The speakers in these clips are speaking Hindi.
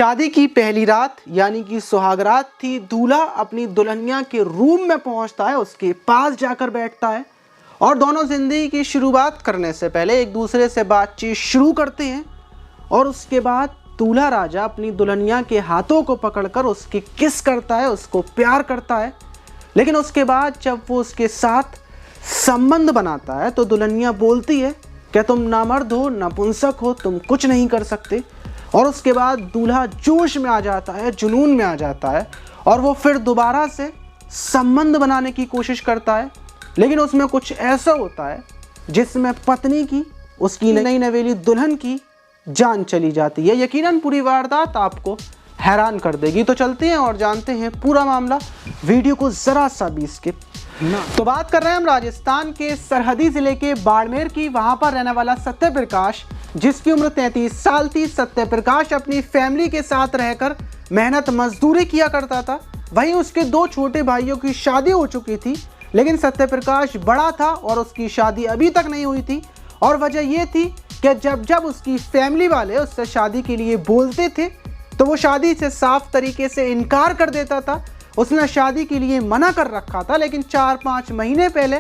शादी की पहली रात यानी कि सुहागरात थी। दूल्हा अपनी दुल्हनिया के रूम में पहुंचता है, उसके पास जाकर बैठता है और दोनों जिंदगी की शुरुआत करने से पहले एक दूसरे से बातचीत शुरू करते हैं। और उसके बाद दूल्हा राजा अपनी दुल्हनिया के हाथों को पकड़कर उसके किस करता है, उसको प्यार करता है। लेकिन उसके बाद जब वो उसके साथ संबंध बनाता है तो दुल्हनिया बोलती है कि तुम नामर्द हो, नपुंसक हो, तुम कुछ नहीं कर सकते। और उसके बाद दूल्हा जोश में आ जाता है, जुनून में आ जाता है और वो फिर दोबारा से संबंध बनाने की कोशिश करता है। लेकिन उसमें कुछ ऐसा होता है जिसमें पत्नी की, उसकी नई नवेली दुल्हन की जान चली जाती है। यकीनन पूरी वारदात आपको हैरान कर देगी। तो चलते हैं और जानते हैं पूरा मामला, वीडियो को ज़रा सा भी स्किप ना। तो बात कर रहे हैं हम राजस्थान के सरहदी ज़िले के बाड़मेर की। वहाँ पर रहने वाला सत्य प्रकाश, जिसकी उम्र 33 साल थी। सत्य प्रकाश अपनी फैमिली के साथ रहकर मेहनत मजदूरी किया करता था। वहीं उसके दो छोटे भाइयों की शादी हो चुकी थी, लेकिन सत्य प्रकाश बड़ा था और उसकी शादी अभी तक नहीं हुई थी। और वजह ये थी कि जब जब उसकी फैमिली वाले उससे शादी के लिए बोलते थे तो वो शादी से साफ तरीके से इनकार कर देता था। उसने शादी के लिए मना कर रखा था, लेकिन 4-5 महीने पहले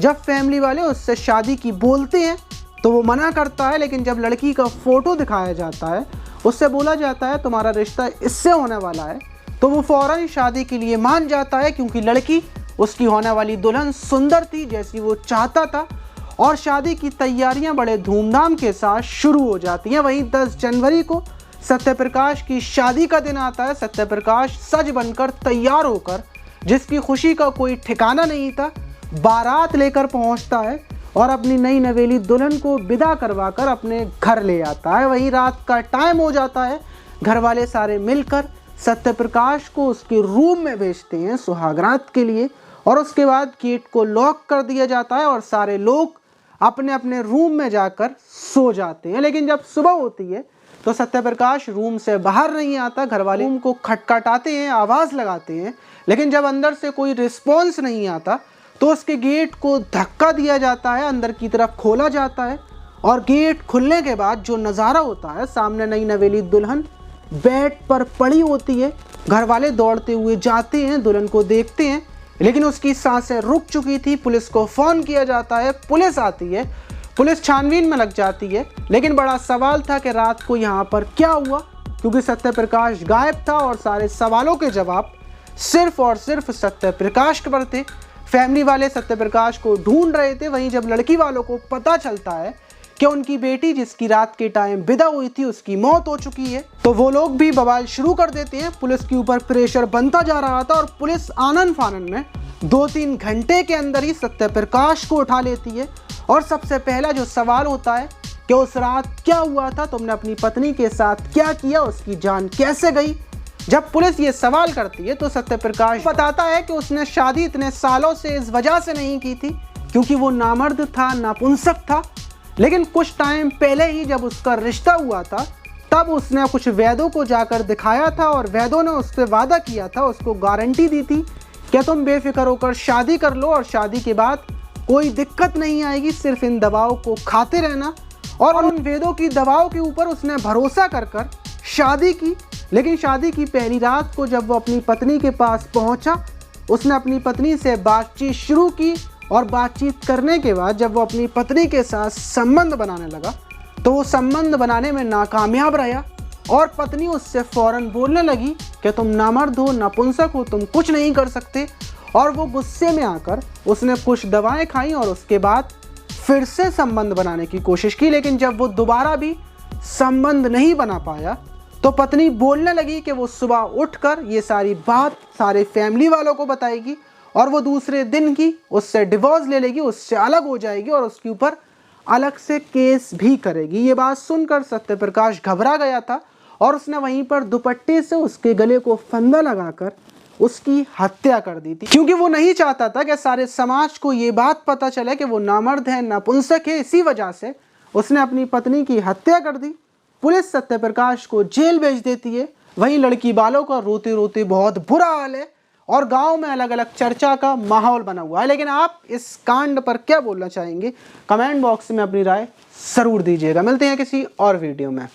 जब फैमिली वाले उससे शादी की बोलते हैं तो वो मना करता है। लेकिन जब लड़की का फ़ोटो दिखाया जाता है, उससे बोला जाता है तुम्हारा रिश्ता इससे होने वाला है, तो वो फ़ौरन शादी के लिए मान जाता है, क्योंकि लड़की, उसकी होने वाली दुल्हन सुंदर थी जैसी वो चाहता था। और शादी की तैयारियां बड़े धूमधाम के साथ शुरू हो जाती हैं। वहीं 10 जनवरी को सत्य प्रकाश की शादी का दिन आता है। सत्य प्रकाश सज बनकर तैयार होकर, जिसकी खुशी का कोई ठिकाना नहीं था, बारात लेकर पहुंचता है और अपनी नई नवेली दुल्हन को विदा करवाकर अपने घर ले आता है। वहीं रात का टाइम हो जाता है। घर वाले सारे मिलकर सत्य प्रकाश को उसके रूम में भेजते हैं सुहागरात के लिए, और उसके बाद गेट को लॉक कर दिया जाता है और सारे लोग अपने अपने रूम में जाकर सो जाते हैं। लेकिन जब सुबह होती है तो सत्य प्रकाश रूम से बाहर नहीं आता। घर वाले रूम को खटखटाते हैं, आवाज़ लगाते हैं, लेकिन जब अंदर से कोई रिस्पॉन्स नहीं आता तो उसके गेट को धक्का दिया जाता है, अंदर की तरफ खोला जाता है। और गेट खुलने के बाद जो नज़ारा होता है, सामने नई नवेली दुल्हन बेड पर पड़ी होती है। घर वाले दौड़ते हुए जाते हैं, दुल्हन को देखते हैं, लेकिन उसकी सांसें रुक चुकी थी। पुलिस को फ़ोन किया जाता है, पुलिस आती है, पुलिस छानबीन में लग जाती है। लेकिन बड़ा सवाल था कि रात को यहाँ पर क्या हुआ, क्योंकि सत्य प्रकाश गायब था और सारे सवालों के जवाब सिर्फ और सिर्फ सत्य प्रकाश पर थे। फैमिली वाले सत्य प्रकाश को ढूंढ रहे थे। वहीं जब लड़की वालों को पता चलता है कि उनकी बेटी, जिसकी रात के टाइम विदा हुई थी, उसकी मौत हो चुकी है, तो वो लोग भी बवाल शुरू कर देते हैं। पुलिस के ऊपर प्रेशर बनता जा रहा था और पुलिस आनन फानन में 2-3 घंटे के अंदर ही सत्य प्रकाश को उठा लेती है। और सबसे पहला जो सवाल होता है कि उस रात क्या हुआ था, तुमने अपनी पत्नी के साथ क्या किया, उसकी जान कैसे गई। जब पुलिस ये सवाल करती है तो सत्य प्रकाश बताता है कि उसने शादी इतने सालों से इस वजह से नहीं की थी क्योंकि वो नामर्द था, नपुंसक था। लेकिन कुछ टाइम पहले ही जब उसका रिश्ता हुआ था, तब उसने कुछ वैद्यों को जाकर दिखाया था और वैद्यों ने उससे वादा किया था, उसको गारंटी दी थी कि तुम बेफिक्र होकर शादी कर लो और शादी के बाद कोई दिक्कत नहीं आएगी, सिर्फ इन दवाओं को खाते रहना। और उन वैद्यों की दवाओं के ऊपर उसने भरोसा कर शादी की। लेकिन शादी की पहली रात को जब वो अपनी पत्नी के पास पहुंचा, उसने अपनी पत्नी से बातचीत शुरू की और बातचीत करने के बाद जब वो अपनी पत्नी के साथ संबंध बनाने लगा तो वो संबंध बनाने में नाकामयाब रहा और पत्नी उससे फ़ौरन बोलने लगी कि तुम नामर्द हो, नपुंसक हो, तुम कुछ नहीं कर सकते। और वो गुस्से में आकर उसने कुछ दवाएं खाई और उसके बाद फिर से संबंध बनाने की कोशिश की। लेकिन जब वो दोबारा भी संबंध नहीं बना पाया तो पत्नी बोलने लगी कि वो सुबह उठकर ये सारी बात सारे फैमिली वालों को बताएगी और वो दूसरे दिन ही उससे डिवोर्स ले लेगी, उससे अलग हो जाएगी और उसके ऊपर अलग से केस भी करेगी। ये बात सुनकर सत्य प्रकाश घबरा गया था और उसने वहीं पर दुपट्टे से उसके गले को फंदा लगाकर उसकी हत्या कर दी थी, क्योंकि वो नहीं चाहता था कि सारे समाज को ये बात पता चले कि वो नामर्द है, नपुंसक है। इसी वजह से उसने अपनी पत्नी की हत्या कर दी। पुलिस सत्य प्रकाश को जेल भेज देती है। वहीं लड़की वालों का रोते रोते बहुत बुरा हाल है और गांव में अलग अलग चर्चा का माहौल बना हुआ है। लेकिन आप इस कांड पर क्या बोलना चाहेंगे, कमेंट बॉक्स में अपनी राय ज़रूर दीजिएगा। मिलते हैं किसी और वीडियो में।